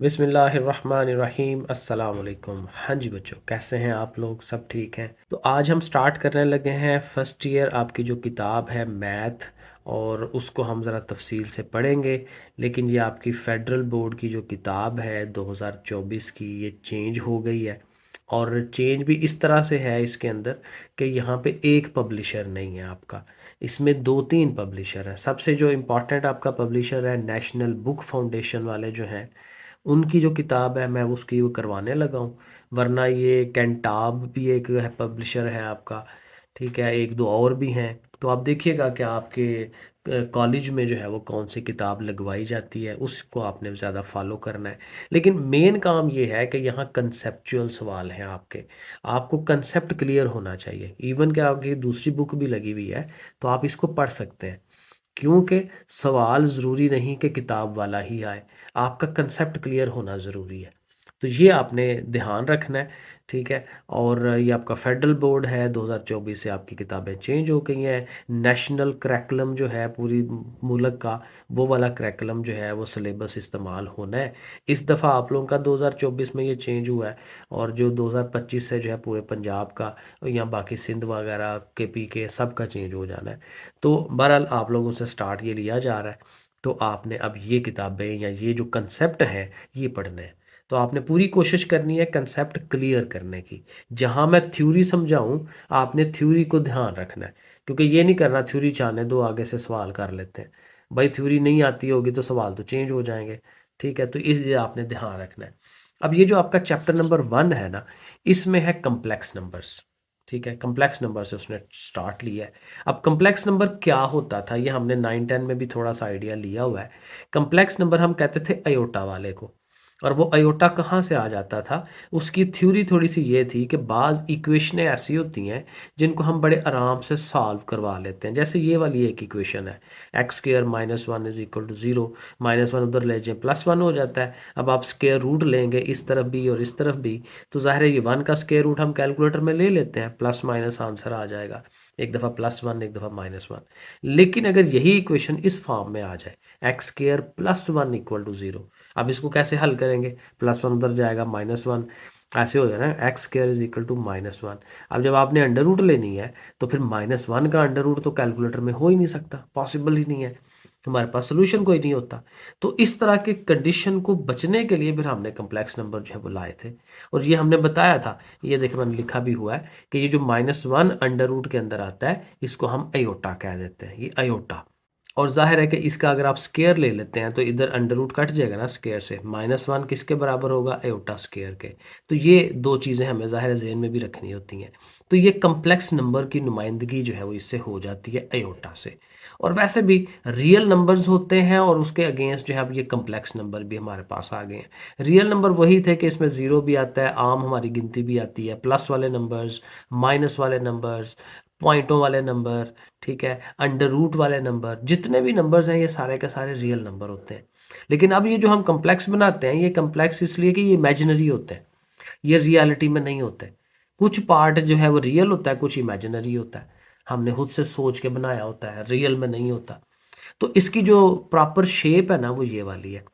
बिस्मिल्लाहिर्रहमानिर्रहीम अस्सलाम वालेकुम। हाँ जी बच्चों, कैसे हैं आप लोग? सब ठीक हैं? तो आज हम स्टार्ट करने लगे हैं फ़र्स्ट ईयर आपकी जो किताब है मैथ, और उसको हम ज़रा तफसील से पढ़ेंगे। लेकिन ये आपकी फेडरल बोर्ड की जो किताब है 2024 की, ये चेंज हो गई है। और चेंज भी इस तरह से है इसके अंदर कि यहाँ पे एक पब्लिशर नहीं है आपका, इसमें दो तीन पब्लिशर हैं। सबसे जो इम्पोर्टेंट आपका पब्लिशर है नेशनल बुक फाउंडेशन वाले जो हैं, उनकी जो किताब है मैं उसकी वो करवाने लगा हूँ। वरना ये कैंटाब भी एक है पब्लिशर है आपका, ठीक है, एक दो और भी हैं। तो आप देखिएगा कि आपके कॉलेज में जो है वो कौन सी किताब लगवाई जाती है, उसको आपने ज़्यादा फॉलो करना है। लेकिन मेन काम ये है कि यहाँ कंसेप्चुअल सवाल हैं आपके, आपको कंसेप्ट क्लियर होना चाहिए। इवन कि आपकी दूसरी बुक भी लगी हुई है तो आप इसको पढ़ सकते हैं, क्योंकि सवाल ज़रूरी नहीं कि किताब वाला ही आए, आपका कंसेप्ट क्लियर होना ज़रूरी है। तो ये आपने ध्यान रखना है, ठीक है। और ये आपका फेडरल बोर्ड है, 2024 से आपकी किताबें चेंज हो गई हैं। नेशनल करिकुलम जो है पूरी मुल्क का, वो वाला करिकुलम जो है वो सिलेबस इस्तेमाल होना है। इस दफ़ा आप लोगों का 2024 में ये चेंज हुआ है, और जो 2025 से जो है पूरे पंजाब का या बाकी सिंध वगैरह के पी के सब का चेंज हो जाना है। तो बहरहाल आप लोगों से स्टार्ट ये लिया जा रहा है, तो आपने अब ये किताबें या ये जो कंसेप्ट हैं ये पढ़ने हैं। तो आपने पूरी कोशिश करनी है कंसेप्ट क्लियर करने की। जहाँ मैं थ्योरी समझाऊँ, आपने थ्योरी को ध्यान रखना है, क्योंकि ये नहीं करना थ्योरी जाने दो आगे से सवाल कर लेते हैं। भाई थ्योरी नहीं आती होगी तो सवाल तो चेंज हो जाएंगे, ठीक है। तो इसलिए आपने ध्यान रखना है। अब ये जो आपका चैप्टर नंबर 1 है ना, इसमें है कम्प्लेक्स नंबर्स, ठीक है। कम्प्लेक्स नंबर से उसने स्टार्ट लिया है। अब कम्प्लेक्स नंबर क्या होता था ये हमने 9-10 में भी थोड़ा सा आइडिया लिया हुआ है। कम्प्लेक्स नंबर हम कहते थे अयोटा वाले को, और वो अयोटा कहाँ से आ जाता था, उसकी थ्योरी थोड़ी सी ये थी कि बाज़ इक्वेशनें ऐसी होती हैं जिनको हम बड़े आराम से सॉल्व करवा लेते हैं। जैसे ये वाली एक इक्वेशन है, x square -1 is equal to 0, -1 उधर ले जाए +1 हो जाता है। अब आप स्क्वायर रूट लेंगे इस तरफ भी और इस तरफ भी, तो ज़ाहिर है ये 1 का स्क्वायर रूट हम कैलकुलेटर में ले लेते हैं, प्लस माइनस आंसर आ जाएगा। एक दफ़ा +1 एक दफ़ा -1। लेकिन अगर यही इक्वेशन इस फॉर्म में आ जाए, एक्स स्क्र +1 इक्वल टू 0, अब इसको कैसे हल करेंगे? +1 उधर जाएगा -1, ऐसे हो जाए ना, x square is equal to -1। अब जब आपने अंडर रूट लेनी है तो फिर -1 का अंडर रूट तो कैलकुलेटर में हो ही नहीं सकता, पॉसिबल ही नहीं है, हमारे पास सोल्यूशन कोई नहीं होता। तो इस तरह के कंडीशन को बचने के लिए फिर हमने कम्प्लेक्स नंबर जो है वो लाए थे, और ये हमने बताया था। ये देखिए मैंने लिखा भी हुआ है कि ये जो -1 अंडर रूट के अंदर आता है इसको हम अयोटा कह देते हैं, ये अयोटा। और ज़ाहिर है कि इसका अगर आप स्क्वायर ले लेते हैं तो इधर अंडर रूट कट जाएगा ना स्क्वायर से, -1 किसके बराबर होगा? अयोटा स्क्वायर के। तो ये दो चीज़ें हमें ज़ाहिर है ज़हन में भी रखनी होती हैं। तो ये कम्प्लेक्स नंबर की नुमाइंदगी जो है वो इससे हो जाती है अयोटा से। और वैसे भी रियल नंबर्स होते हैं और उसके अगेंस्ट जो है अब ये कम्प्लेक्स नंबर भी हमारे पास आ गए हैं। रियल नंबर वही थे कि इसमें ज़ीरो भी आता है, आम हमारी गिनती भी आती है, प्लस वाले नंबर्स, माइनस वाले नंबर्स, पॉइंटों वाले नंबर, ठीक है, अंडर रूट वाले नंबर, जितने भी नंबर्स हैं ये सारे के सारे रियल नंबर होते हैं। लेकिन अब ये जो हम कम्प्लेक्स बनाते हैं ये कम्प्लेक्स इसलिए कि ये इमेजिनरी होते हैं, ये रियलिटी में नहीं होते। कुछ पार्ट जो है वो रियल होता है, कुछ इमेजिनरी होता है, हमने खुद से सोच के बनाया होता है, रियल में नहीं होता। तो इसकी जो प्रॉपर शेप है ना वो ये वाली है,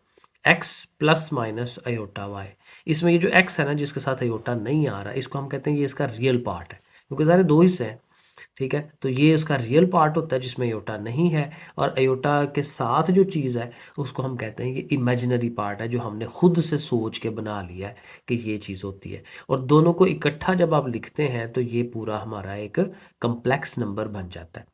x plus minus iota y. इसमें ये जो एक्स है ना जिसके साथ अयोटा नहीं आ रहा, इसको हम कहते हैं ये इसका रियल पार्ट है, क्योंकि सारे दो हिस्से हैं, ठीक है। तो ये इसका रियल पार्ट होता है जिसमें अयोटा नहीं है, और अयोटा के साथ जो चीज़ है उसको हम कहते हैं ये इमेजिनरी पार्ट है, जो हमने खुद से सोच के बना लिया है कि ये चीज़ होती है। और दोनों को इकट्ठा जब आप लिखते हैं तो ये पूरा हमारा एक कम्प्लेक्स नंबर बन जाता है,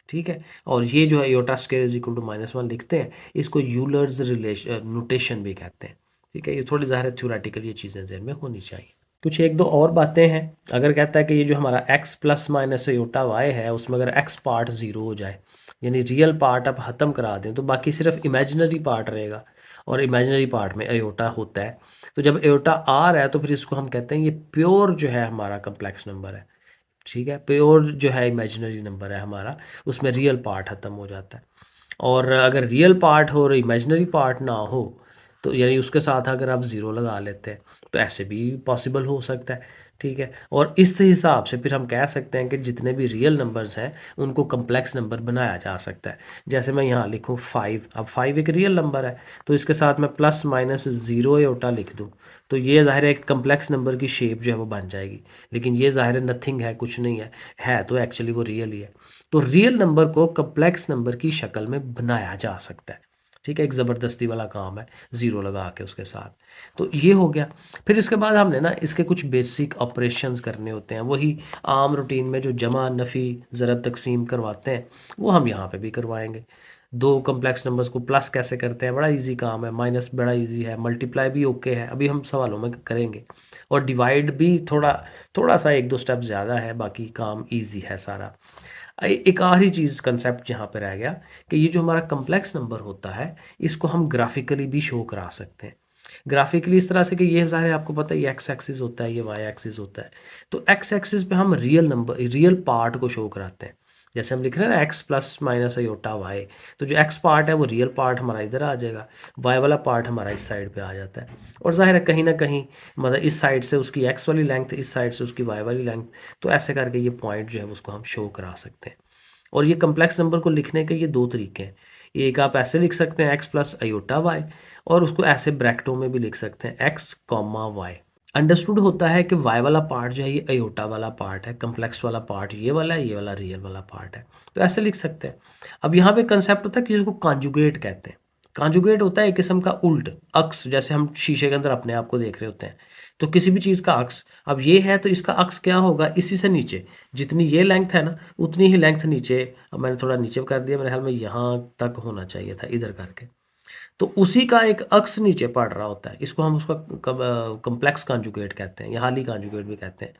ठीक है। और ये जो है iota square is equal to -1 लिखते हैं, इसको यूलर्स रिलेशन नोटेशन भी कहते हैं, ठीक है। ये थोड़ी ज़ाहिर थ्योरेटिकल ये चीज़ें ज़हन में होनी चाहिए। कुछ एक दो और बातें हैं। अगर कहता है कि ये जो हमारा x plus minus aorta y है उसमें अगर x पार्ट ज़ीरो हो जाए, यानी रियल पार्ट आप ख़त्म करा दें, तो बाकी सिर्फ इमेजिनरी पार्ट रहेगा, और इमेजिनरी पार्ट में अयोटा होता है। तो जब अयोटा आ रहा है तो फिर इसको हम कहते हैं ये प्योर जो है हमारा कम्प्लेक्स नंबर है, ठीक है। प्योर जो है इमेजिनरी नंबर है हमारा, उसमें रियल पार्ट ख़त्म हो जाता है। और अगर रियल पार्ट हो और इमेजिनरी पार्ट ना हो तो यानी उसके साथ अगर आप ज़ीरो लगा लेते हैं तो ऐसे भी पॉसिबल हो सकता है, ठीक है। और इस हिसाब से फिर हम कह सकते हैं कि जितने भी रियल नंबर्स हैं उनको कम्प्लेक्स नंबर बनाया जा सकता है। जैसे मैं यहाँ लिखूँ 5, अब 5 एक रियल नंबर है तो इसके साथ मैं प्लस माइनस ज़ीरो योटा लिख दूँ तो ये ज़ाहिर है एक कम्प्लेक्स नंबर की शेप जो है वो बन जाएगी। लेकिन ये ज़ाहिर है नथिंग है, कुछ नहीं है तो एक्चुअली वो रियल ही है। तो रियल नंबर को कम्प्लेक्स नंबर की शक्ल में बनाया जा सकता है, ठीक है। एक ज़बरदस्ती वाला काम है ज़ीरो लगा के उसके साथ। तो ये हो गया। फिर इसके बाद हमने ना इसके कुछ बेसिक ऑपरेशंस करने होते हैं, वही आम रूटीन में जो जमा नफ़ी ज़रब तकसीम करवाते हैं वो हम यहाँ पे भी करवाएंगे। दो कम्प्लेक्स नंबर्स को प्लस कैसे करते हैं, बड़ा इजी काम है। माइनस बड़ा इजी है, मल्टीप्लाई भी ओके है, अभी हम सवालों में करेंगे। और डिवाइड भी थोड़ा थोड़ा सा एक दो स्टेप ज़्यादा है, बाकी काम ईजी है सारा। एक आखिरी चीज़ कंसेप्ट यहाँ पे रह गया कि ये जो हमारा कम्प्लेक्स नंबर होता है इसको हम ग्राफिकली भी शो करा सकते हैं। ग्राफिकली इस तरह से कि ये ज़ाहिर है आपको पता है ये एक्स एक्सिस होता है, ये वाई एक्सिस होता है। तो एक्स एक्सिस पे हम रियल पार्ट को शो कराते हैं। जैसे हम लिख रहे हैं ना x plus minus iota y, तो जो एक्स पार्ट है वो रियल पार्ट हमारा इधर आ जाएगा, वाई वाला पार्ट हमारा इस साइड पे आ जाता है। और ज़ाहिर है कहीं ना कहीं मतलब इस साइड से उसकी एक्स वाली लेंथ, इस साइड से उसकी वाई वाली लेंथ, तो ऐसे करके ये पॉइंट जो है उसको हम शो करा सकते हैं। और ये कम्प्लेक्स नंबर को लिखने के ये दो तरीके हैं। एक आप ऐसे लिख सकते हैं एक्स प्लस अयोटा वाई, और उसको ऐसे ब्रैकेटों में भी लिख सकते हैं एक्स कॉमा वाई। अंडरस्टूड होता है कि वाई वाला पार्ट जो है ये अयोटा वाला पार्ट है, कम्प्लेक्स वाला पार्ट ये वाला है, ये वाला रियल वाला पार्ट है। तो ऐसे लिख सकते हैं। अब यहाँ पे कंसेप्ट होता है कि जिसको कॉन्जुगेट कहते हैं। कॉन्जुगेट होता है एक किस्म का उल्ट अक्स, जैसे हम शीशे के अंदर अपने आप को देख रहे होते हैं तो किसी भी चीज़ का अक्स, अब ये है तो इसका अक्स क्या होगा, इसी से नीचे जितनी ये लेंथ है ना उतनी ही लेंथ नीचे। अब मैंने थोड़ा नीचे कर दिया, मेरे ख्याल में यहाँ तक होना चाहिए था इधर करके। तो उसी का एक अक्स नीचे पड़ रहा होता है, इसको हम उसका कम्प्लेक्स कॉन्जुगेट कहते हैं या हाली कॉन्जुगेट भी कहते हैं।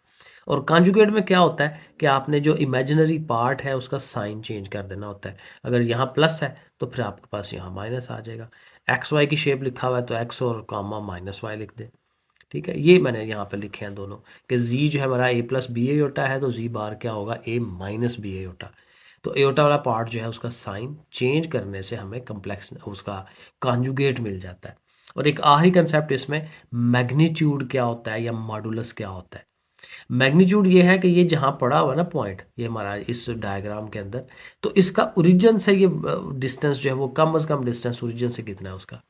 और कॉन्जुगेट में क्या होता है कि आपने जो इमेजिनरी पार्ट है उसका साइन चेंज कर देना होता है। अगर यहाँ प्लस है तो फिर आपके पास यहाँ माइनस आ जाएगा। एक्स वाई की शेप लिखा हुआ है तो एक्स और कामा माइनस वाई लिख दे, ठीक है। ये मैंने यहाँ पे लिखे हैं दोनों कि जी जो है हमारा ए प्लस बी एयोटा है तो जी बार क्या होगा ए माइनस बी एयोटा। तो एयोटा वाला पार्ट जो है उसका साइन चेंज करने से हमें कम्प्लेक्स उसका कॉन्जुगेट मिल जाता है। और एक आखिरी कंसेप्ट इसमें मैग्नीट्यूड क्या होता है या मॉडुलस क्या होता है। मैग्नीट्यूड ये है कि ये जहाँ पड़ा हुआ ना पॉइंट ये हमारा इस डायग्राम के अंदर, तो इसका ओरिजिन से ये डिस्टेंस जो है वो कम से कम डिस्टेंस ओरिजिन से कितना है, उसका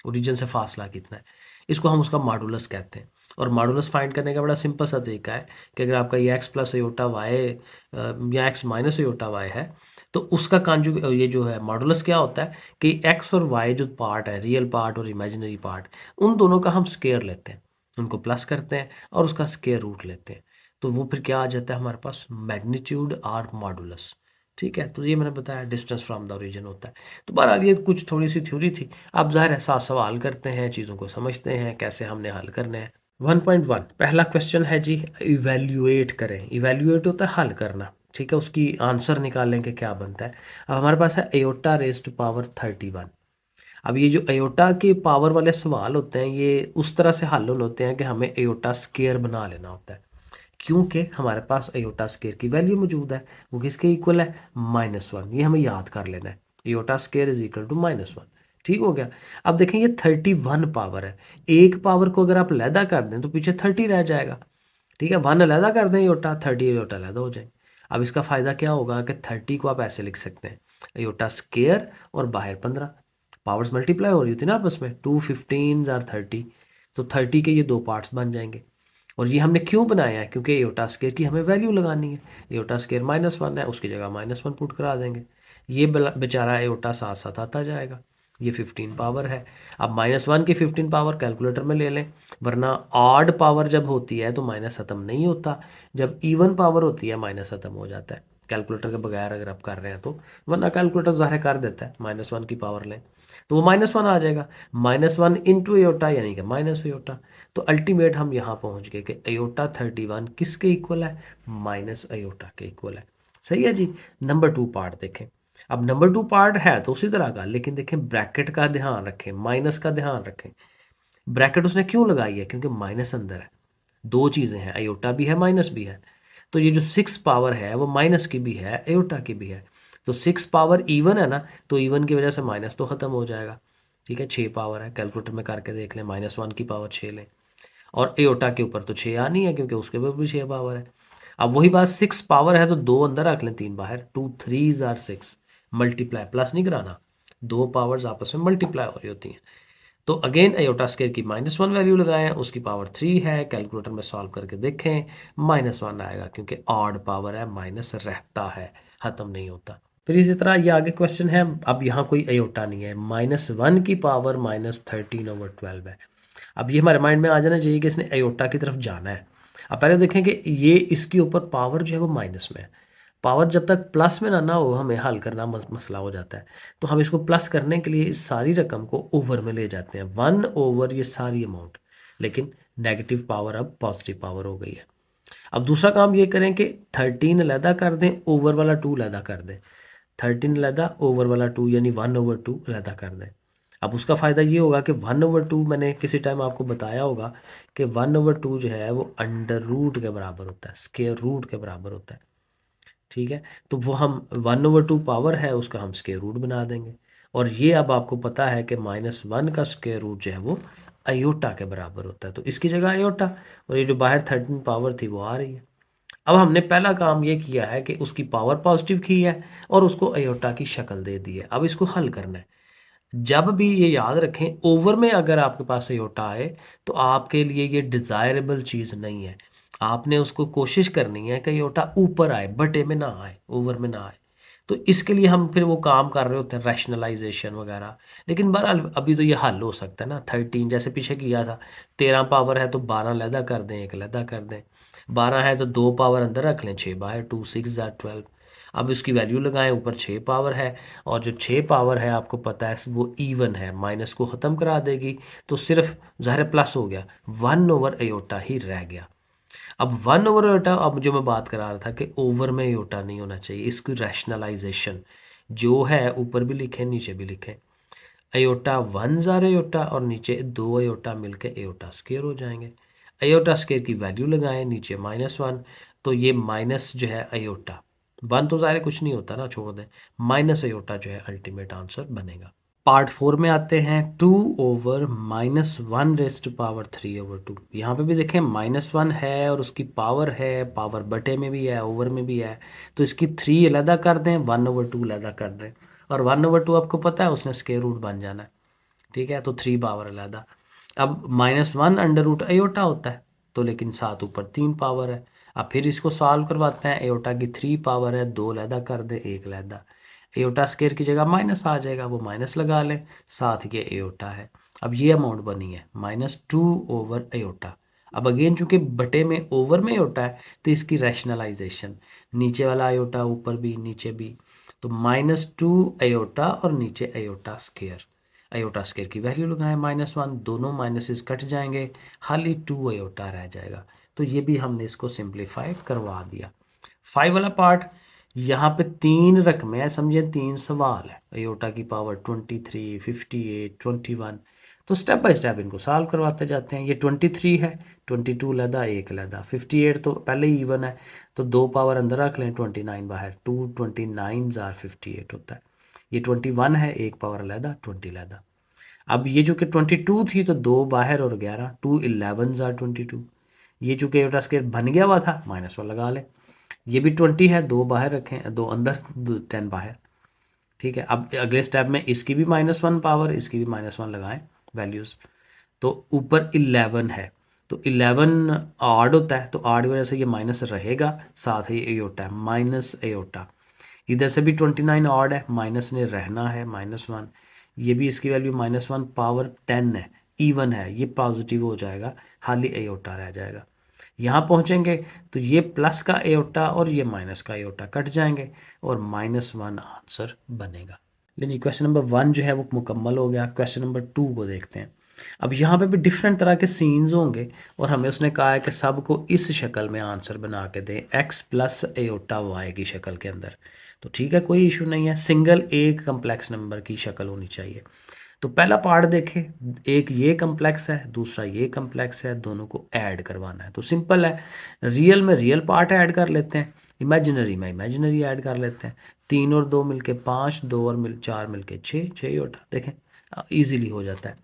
ओरिजिन से फासला कितना है, इसको हम उसका मॉडुलस कहते हैं। और मॉडुलस फाइंड करने का बड़ा सिंपल सा तरीका है कि अगर आपका ये एक्स प्लस अयोटा वाई या एक्स माइनस अयोटा वाई है तो उसका ये जो है मॉडुलस क्या होता है कि एक्स और वाई जो पार्ट है, रियल पार्ट और इमेजिनरी पार्ट, उन दोनों का हम स्केयर लेते हैं, उनको प्लस करते हैं और उसका स्केयर रूट लेते हैं। तो वो फिर क्या आ जाता है हमारे पास, मैग्नीट्यूड और मॉडुलस, ठीक है। तो ये मैंने बताया डिस्टेंस फ्रॉम द ओरिजिन होता है। तो बहरहाल ये कुछ थोड़ी सी थ्योरी थी। अब ज़ाहिर है साथ सवाल करते हैं, चीज़ों को समझते हैं कैसे हमने हल करने हैं। 1.1 पहला क्वेश्चन है जी, इवेल्युएट करें। इवेल्युएट होता है हल करना, ठीक है। उसकी आंसर निकालने के क्या बनता है। अब हमारे पास है एयोटा रेज़ टू पावर 31। अब ये जो एयोटा के पावर वाले सवाल होते हैं ये उस तरह से हल होते हैं कि हमें एयोटा स्केयर बना लेना होता है, क्योंकि हमारे पास एयोटा स्केयर की वैल्यू मौजूद है। वो किसके इक्वल है, -1। ये हमें याद कर लेना है, iota square is equal to -1। ठीक हो गया। अब देखें ये 31 पावर है, एक पावर को अगर आप लैदा कर दें तो पीछे 30 रह जाएगा, ठीक है। 1 लैदा कर दें एयोटा, 30 एयोटा लैदा हो जाए। अब इसका फ़ायदा क्या होगा कि 30 को आप ऐसे लिख सकते हैं एयोटा स्केयर और बाहर 15, पावर्स मल्टीप्लाई हो रही थी ना आपस में, 2 15 और 30, तो 30 के ये दो पार्ट्स बन जाएंगे। और ये हमने क्यों बनाया है, क्योंकि एयोटा स्केयर की हमें वैल्यू लगानी है। एयोटा स्केयर -1 है, उसकी जगह -1 पुट करा देंगे। ये बेचारा एयोटा साथ साथ आता जाएगा। ये 15 पावर है। अब -1 की 15 पावर कैलकुलेटर में ले लें, वरना ऑड पावर जब होती है तो माइनस ख़त्म नहीं होता, जब इवन पावर होती है माइनस ख़त्म हो जाता है कैलकुलेटर के बगैर अगर आप कर रहे हैं तो। वरना कैलकुलेटर ज़ाहिर कर देता है -1 की पावर लें तो वो -1 आ जाएगा। -1 इंटू एयोटा यानी कि माइनस एयोटा। तो अल्टीमेट हम यहाँ पहुँच गए कि एयोटा 31 किसके इक्वल है, माइनस एयोटा के इक्वल है। सही है जी। नंबर 2 पार्ट देखें। अब नंबर 2 पार्ट है तो उसी तरह का, लेकिन देखें ब्रैकेट का ध्यान रखें, माइनस का ध्यान रखें। ब्रैकेट उसने क्यों लगाई है, क्योंकि माइनस अंदर है। दो चीज़ें हैं, एयोटा भी है माइनस भी है। तो ये जो 6 पावर है वो माइनस की भी है एयोटा की भी है। तो 6 पावर इवन है ना, तो इवन की वजह से माइनस तो ख़त्म हो जाएगा। ठीक है, 6 पावर है, कैलकुलेटर में करके देख लें, -1 की पावर 6 लें, और एयोटा के ऊपर तो 6 आनी है क्योंकि उसके ऊपर भी 6 पावर है। अब वही बात, 6 पावर है तो 2 अंदर रख लें, 3 बाहर, 2 3s आर 6, मल्टीप्लाई, प्लस नहीं कराना, 2 पावर्स आपस में मल्टीप्लाई हो रही होती हैं। तो अगेन एयोटा स्केयर की -1 वैल्यू लगाएं, उसकी पावर 3 है, कैलकुलेटर में सॉल्व करके देखें, -1 आएगा क्योंकि ऑड पावर है, माइनस रहता है, ख़त्म नहीं होता। फिर इसी तरह ये आगे क्वेश्चन है, अब यहाँ कोई एयोटा नहीं है, -1 की पावर -13/12 है। अब ये हमारे माइंड में आ जाना चाहिए कि इसने एयोटा की तरफ जाना है। अब पहले देखें कि ये इसके ऊपर पावर जो है वो माइनस में है। पावर जब तक प्लस में ना हो हमें हल करना मसला हो जाता है। तो हम इसको प्लस करने के लिए इस सारी रकम को ओवर में ले जाते हैं, 1/, ये सारी अमाउंट, लेकिन नेगेटिव पावर अब पॉजिटिव पावर हो गई है। अब दूसरा काम ये करें कि 13 अलहदा कर दें, ओवर वाला 2 अलहदा कर दें। 13 अलहदा, ओवर वाला 2, यानी 1/2 अलहदा कर दें। अब उसका फ़ायदा ये होगा कि 1/2, मैंने किसी टाइम आपको बताया होगा कि 1/2 जो है वो अंडर रूट के बराबर होता है, स्क्वायर रूट के बराबर होता है। ठीक है, तो वो हम 1/2 पावर है उसका हम स्क्वायर रूट बना देंगे। और ये अब आपको पता है कि -1 का स्क्वायर रूट जो है वो अयोटा के बराबर होता है, तो इसकी जगह अयोटा, और ये जो बाहर 13 पावर थी वो आ रही है। अब हमने पहला काम ये किया है कि उसकी पावर पॉजिटिव की है और उसको अयोटा की शक्ल दे दी है। अब इसको हल करना है। जब भी ये याद रखें, ओवर में अगर आपके पास अयोटा आए तो आपके लिए ये डिज़ायरेबल चीज़ नहीं है। आपने उसको कोशिश करनी है कि अयोटा ऊपर आए, बटे में ना आए, ओवर में ना आए। तो इसके लिए हम फिर वो काम कर रहे होते हैं, रैशनलाइजेशन वगैरह। लेकिन बहरहाल अभी तो ये हल हो सकता है ना, 13 जैसे पीछे किया था, 13 पावर है तो 12 अलहदा कर दें, 1 अलहदा कर दें। 12 है तो 2 पावर अंदर रख लें, 6 बाहर, 2 6 12। अब इसकी वैल्यू लगाएं, ऊपर 6 पावर है, और जो 6 पावर है आपको पता है वो इवन है, माइनस को ख़त्म करा देगी, तो सिर्फ ज़ाहिर प्लस हो गया, 1/अयोटा ही रह गया। अब 1/अयोटा, अब जो मैं बात करा रहा था कि ओवर में अयोटा नहीं होना चाहिए, इसकी रैशनलाइजेशन जो है ऊपर भी लिखें नीचे भी लिखें। अयोटा 1 ज़ार अयोटा और नीचे 2 अयोटा मिलकर अयोटा स्क्वायर हो जाएंगे। अयोटा स्क्वायर की वैल्यू लगाएं, नीचे -1, तो ये माइनस जो है अयोटा 1 तो ज़ाहिर कुछ नहीं होता ना, छोड़ दें, माइनस अयोटा जो है अल्टीमेट आंसर बनेगा। पार्ट 4 में आते हैं, 2/-1⁻³ यहाँ पे भी देखें -1 है और उसकी पावर है, पावर बटे में भी है, ओवर में भी है, तो इसकी 3 अलहदा कर दें, 1/2 अलहदा कर दें, और 1/2 आपको पता है उसने स्क्वायर रूट बन जाना है। ठीक है, तो 3 पावर अलहदा। अब -1 अंडर रूट अयोटा होता है, तो लेकिन साथ ऊपर 3 पावर है। अब फिर इसको सॉल्व करवाते हैं, अयोटा की 3 पावर है, 2 अलहदा कर दे, 1 अलहदा। एयोटा स्केयर की जगह माइनस आ जाएगा, वो माइनस लगा लें, साथ ये एयोटा है। अब ये अमाउंट बनी है -2/अयोटा। अब अगेन चूंकि बटे में ओवर में अयोटा है तो इसकी रैशनलाइजेशन, नीचे वाला अयोटा ऊपर भी नीचे भी, तो -2 अयोटा और नीचे अयोटा स्केयर। अयोटा स्केयर की वैल्यू लगाएं, -1, दोनों माइनसेस कट जाएंगे, खाली 2 अयोटा रह जाएगा। तो ये भी हमने इसको सिंप्लीफाई करवा दिया। 5 वाला पार्ट, यहाँ पे 3 रकमें हैं, समझिए 3 सवाल है, अयोटा की पावर 23, 58, 21। तो स्टेप बाय स्टेप इनको सॉल्व करवाते जाते हैं। ये 23 है, 22 अलहदा, 1 अलहदा, 58 तो पहले ही इवन है, तो 2 पावर अंदर रख लें, 29 बाहर, 2 29 जार 58 होता है। ये 21 है, 1 पावर अलहदा, 20 अलहदा। अब ये जो कि 22 थी तो 2 बाहर और 11, 2 11 जार 22। ये चूंकि अयोटा स्क्वायर बन गया हुआ था, -1 लगा लें। ये भी 20 है, 2 बाहर रखें, 2 अंदर, 10 बाहर। ठीक है, अब अगले स्टेप में इसकी भी -1 पावर, इसकी भी -1 लगाएं वैल्यूज़, तो ऊपर 11 है, तो 11 ऑड होता है, तो ऑड की वजह से ये माइनस रहेगा, साथ ही अयोटा है, माइनस अयोटा। इधर से भी 29 ऑड है, माइनस ने रहना है, -1। ये भी इसकी वैल्यू -1 पावर 10 है, इवन है, ये पॉजिटिव हो जाएगा, खाली अयोटा रह जाएगा। यहाँ पहुँचेंगे तो ये प्लस का एयोटा और ये माइनस का एयोटा कट जाएंगे और -1 आंसर बनेगा। लेकिन क्वेश्चन नंबर 1 जो है वो मुकम्मल हो गया। क्वेश्चन नंबर 2 को देखते हैं। अब यहाँ पे भी डिफरेंट तरह के सीन्स होंगे और हमें उसने कहा है कि सबको इस शक्ल में आंसर बना के दें, x प्लस एयोटा y की शक्ल के अंदर। तो ठीक है, कोई इशू नहीं है, सिंगल एक कम्प्लेक्स नंबर की शक्ल होनी चाहिए। तो पहला पार्ट देखें, एक ये कम्प्लेक्स है, दूसरा ये कम्प्लेक्स है, दोनों को ऐड करवाना है। तो सिंपल है, रियल में रियल पार्ट ऐड कर लेते हैं, इमेजिनरी में इमेजिनरी ऐड कर लेते हैं। 3 और 2 मिलके 5, 2 और 4 मिलके 6, 6 ही होता, देखें ईजिली हो जाता है।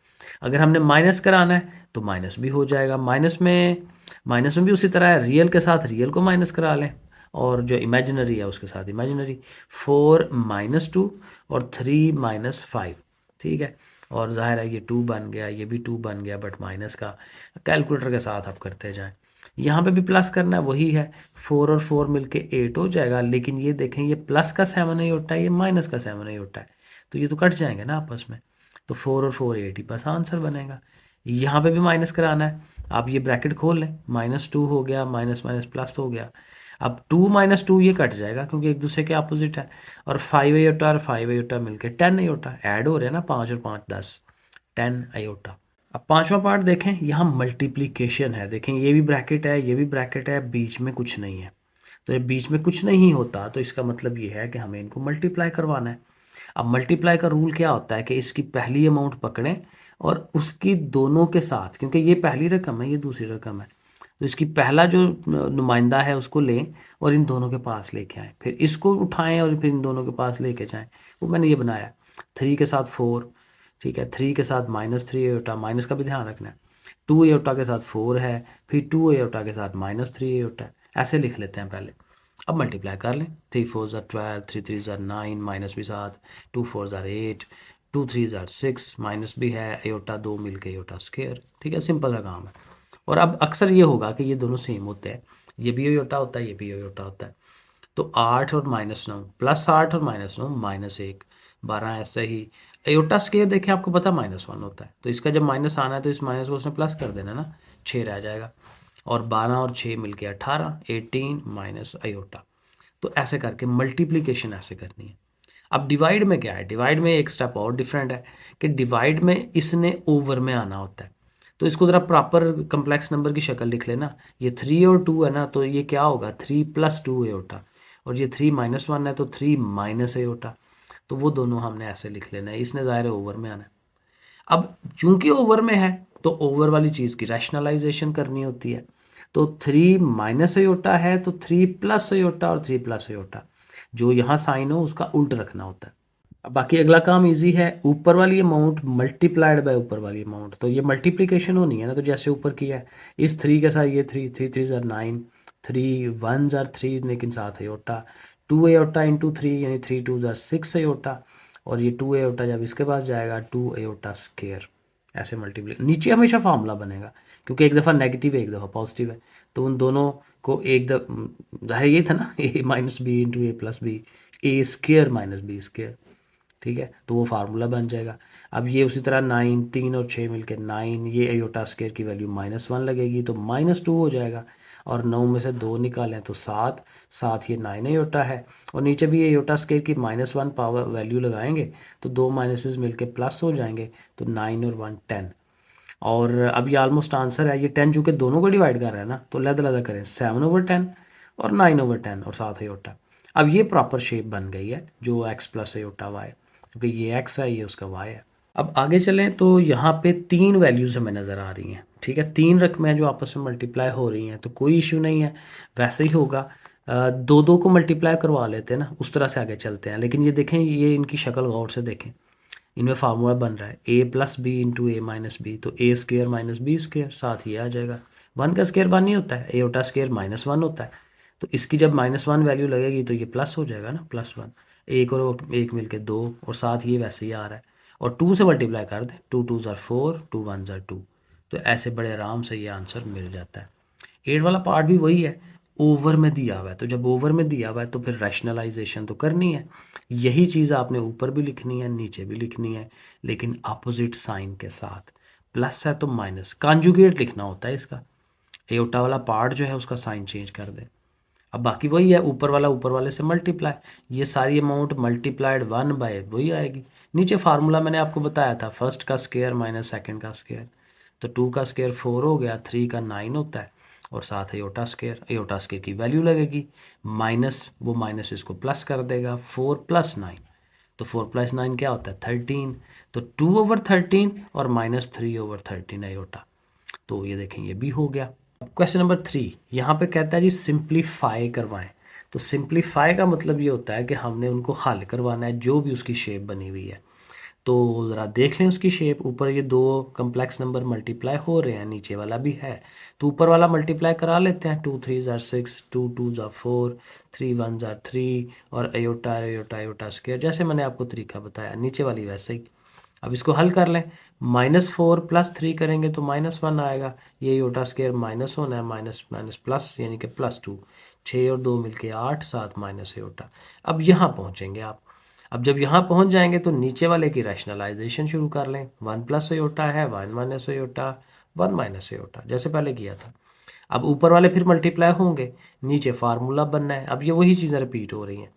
अगर हमने माइनस कराना है तो माइनस भी हो जाएगा। माइनस में भी उसी तरह है, रियल के साथ रियल को माइनस करा लें और जो इमेजिनरी है उसके साथ इमेजिनरी। 4 - 2 और 3 - 5, ठीक है। और जाहिर है ये 2 बन गया, ये भी 2 बन गया, बट माइनस का कैलकुलेटर के साथ आप करते जाएं। यहाँ पे भी प्लस करना है, वही है, 4 और 4 मिलके 8 हो जाएगा। लेकिन ये देखें, ये प्लस का 7 ही होता है, ये माइनस का 7 ही होता है, तो ये तो कट जाएंगे ना आपस में। तो 4 और 4 8 ही बस आंसर बनेगा। यहाँ पे भी माइनस कराना है, आप ये ब्रैकेट खोल लें, -2 हो गया, माइनस माइनस प्लस हो गया। अब 2 - 2 ये कट जाएगा क्योंकि एक दूसरे के अपोजिट है। और 5 आयोटा और 5 आयोटा मिलके 10 आयोटा ऐड हो रहे हैं ना, 5 और 5 10, 10 आयोटा। अब पांचवा पार्ट देखें, यहाँ मल्टीप्लिकेशन है। देखें ये भी ब्रैकेट है, ये भी ब्रैकेट है, बीच में कुछ नहीं है। तो ये बीच में कुछ नहीं होता तो इसका मतलब ये है कि हमें इनको मल्टीप्लाई करवाना है। अब मल्टीप्लाई का रूल क्या होता है कि इसकी पहली अमाउंट पकड़ें और उसकी दोनों के साथ, क्योंकि ये पहली रकम है, ये दूसरी रकम है, तो इसकी पहला जो नुमाइंदा है उसको लें और इन दोनों के पास लेके आएँ, फिर इसको उठाएं और फिर इन दोनों के पास लेके जाएं। वो मैंने ये बनाया, 3 के साथ 4, ठीक है, 3 के साथ -3 एयोटा, माइनस का भी ध्यान रखना है। 2 एयोटा के साथ 4 है, फिर 2 एयोटा के साथ -3 एयोटा है। ऐसे लिख लेते हैं पहले। अब मल्टीप्लाई कर लें, 3 4 ज़ा 12, 3 3 ज़ा 9, माइनस भी 7, 2 4 ज़ा 8, 2 3 ज़ा 6, माइनस भी है, एयोटा 2 मिल के एयोटा स्क्वायर, ठीक है, सिंपल सा काम है। और अब अक्सर ये होगा कि ये दोनों सेम होते हैं, ये भी एयोटा होता है, ये भी एयोटा होता है। तो 8 और -9, +8 और -9 -1, 12 ऐसे ही। एयोटा स्क्वायर देखें, आपको पता -1 होता है, तो इसका जब माइनस आना है तो इस माइनस को उसने प्लस कर देना ना, 6 रह जाएगा। और 12 और 6 मिलके 18, 18 माइनस अयोटा। तो ऐसे करके मल्टीप्लिकेशन ऐसे करनी है। अब डिवाइड में क्या है, डिवाइड में एक स्टेप और डिफरेंट है कि डिवाइड में इसने ओवर में आना होता है। तो इसको ज़रा प्रॉपर कम्प्लेक्स नंबर की शक्ल लिख लेना। ये 3 और 2 है ना, तो ये क्या होगा, 3 + 2 एयोटा। और ये 3 - 1 है तो 3 माइनस एयोटा। तो वो दोनों हमने ऐसे लिख लेना है, इसने ज़ाहिर है ओवर में आना है। अब चूंकि ओवर में है तो ओवर वाली चीज़ की रैशनलाइजेशन करनी होती है। तो 3 माइनस अयोटा है तो 3 प्लस अयोटा और 3 प्लस अयोटा, जो यहाँ साइन हो उसका उल्ट रखना होता है। अब बाकी अगला काम इजी है, ऊपर वाली अमाउंट मल्टीप्लाइड बाय ऊपर वाली अमाउंट। तो ये मल्टीप्लिकेशन होनी है ना, तो जैसे ऊपर किया है, इस 3 के साथ ये 3, 3 3 ज़ार 9, 3 1 ज़ार 3 लेकिन साथ अयोटा, 2 अयोटा इंटू 3 यानी 3 2 ज़ार 6 अयोटा। और ये 2 अयोटा जब इसके पास जाएगा 2 अयोटा स्क्वायर। ऐसे मल्टीप्लाई, नीचे हमेशा फार्मूला बनेगा क्योंकि एक दफ़ा नेगेटिव है एक दफ़ा पॉजिटिव है, तो उन दोनों को एक जाहिर ये था ना, a - b into a + b, a square minus b square, ठीक है, तो वो फार्मूला बन जाएगा। अब ये उसी तरह 9, 3 और 6 मिलकर 9, ये अयोटा स्क्वायर की वैल्यू -1 लगेगी तो -2 हो जाएगा। और 9 में से 2 निकालें तो 7, 7 ये 9 अयोटा है। और नीचे भी ये अयोटा स्क्वायर की -1 पावर वैल्यू लगाएंगे तो 2 माइनसेस मिलके प्लस हो जाएंगे, तो 9 और 1 10। और अब ये ऑलमोस्ट आंसर है, ये 10 चूँकि दोनों को डिवाइड कर रहा है ना, तो लहदा करें 7/10 और 9/10 और 7 अयोटा। अब ये प्रॉपर शेप बन गई है जो x + अयोटा y, क्योंकि ये x है, ये उसका y है। अब आगे चलें तो यहाँ पे 3 वैल्यूज़ हमें नज़र आ रही हैं, ठीक है, 3 रकमें हैं जो आपस में मल्टीप्लाई हो रही हैं, तो कोई इशू नहीं है, वैसे ही होगा। दो दो को मल्टीप्लाई करवा लेते हैं ना, उस तरह से आगे चलते हैं। लेकिन ये देखें, ये इनकी शक्ल गौर से देखें, इनमें फार्मूला बन रहा है a+b इंटू a-b, तो a square minus b square, साथ ये आ जाएगा। 1 का स्क्र 1 ही होता है, एयोटा स्क्र -1 होता है, तो इसकी जब -1 वैल्यू लगेगी तो ये प्लस हो जाएगा ना, +1। एक और एक मिलके 2 और साथ ये वैसे ही आ रहा है। और 2 से मल्टीप्लाई कर दें, 2 2 ज़ार 4, 2 1 ज़ार 2, तो ऐसे बड़े आराम से ये आंसर मिल जाता है। 8 वाला पार्ट भी वही है, ओवर में दिया हुआ है, तो जब ओवर में दिया हुआ है तो फिर रैशनलाइजेशन तो करनी है। यही चीज़ आपने ऊपर भी लिखनी है, नीचे भी लिखनी है, लेकिन अपोजिट साइन के साथ। प्लस है तो माइनस, कॉन्जुगेट लिखना होता है इसका। एयोटा वाला पार्ट जो है उसका साइन चेंज कर दें। अब बाकी वही है, ऊपर वाला ऊपर वाले से मल्टीप्लाई, ये सारी अमाउंट मल्टीप्लाइड 1 बाय वही आएगी। नीचे फार्मूला मैंने आपको बताया था, फर्स्ट का स्क्वायर माइनस सेकंड का स्क्वायर, तो 2 का स्क्वायर 4 हो गया, 3 का 9 होता है, और साथ एयोटा स्क्वायर की वैल्यू लगेगी माइनस, वो माइनस इसको प्लस कर देगा, 4 + 9, तो 4 + 9 क्या होता है 13, तो 2/13 और -3/13 एयोटा। तो ये देखें ये भी हो गया। क्वेश्चन नंबर 3 यहाँ पे कहता है जी सिंप्लीफाई करवाएं। तो सिंप्लीफाई का मतलब ये होता है कि हमने उनको हल करवाना है जो भी उसकी शेप बनी हुई है। तो ज़रा देख लें उसकी शेप। ऊपर ये दो कम्प्लेक्स नंबर मल्टीप्लाई हो रहे हैं, नीचे वाला भी है, तो ऊपर वाला मल्टीप्लाई करा लेते हैं। 2 3 ज़ार 6, 2 2 ज़ार 4, 3 1 ज़ार 3 और अयोटा अयोटा अयोटा स्क्वायर, जैसे मैंने आपको तरीका बताया, नीचे वाली वैसे ही। अब इसको हल कर लें। -4 + 3 करेंगे तो -1 आएगा। ये अयोटा स्क्वायर माइनस होना है, माइनस माइनस प्लस यानी कि +2। 6 और 2 मिलके 8, 7 माइनस अयोटा। अब यहाँ पहुँचेंगे आप। अब जब यहाँ पहुँच जाएंगे तो नीचे वाले की रैशनलाइजेशन शुरू कर लें। 1 + अयोटा है, 1 - अयोटा, 1 - अयोटा, जैसे पहले किया था। अब ऊपर वाले फिर मल्टीप्लाई होंगे, नीचे फार्मूला बनना है। अब ये वही चीज़ें रिपीट हो रही हैं।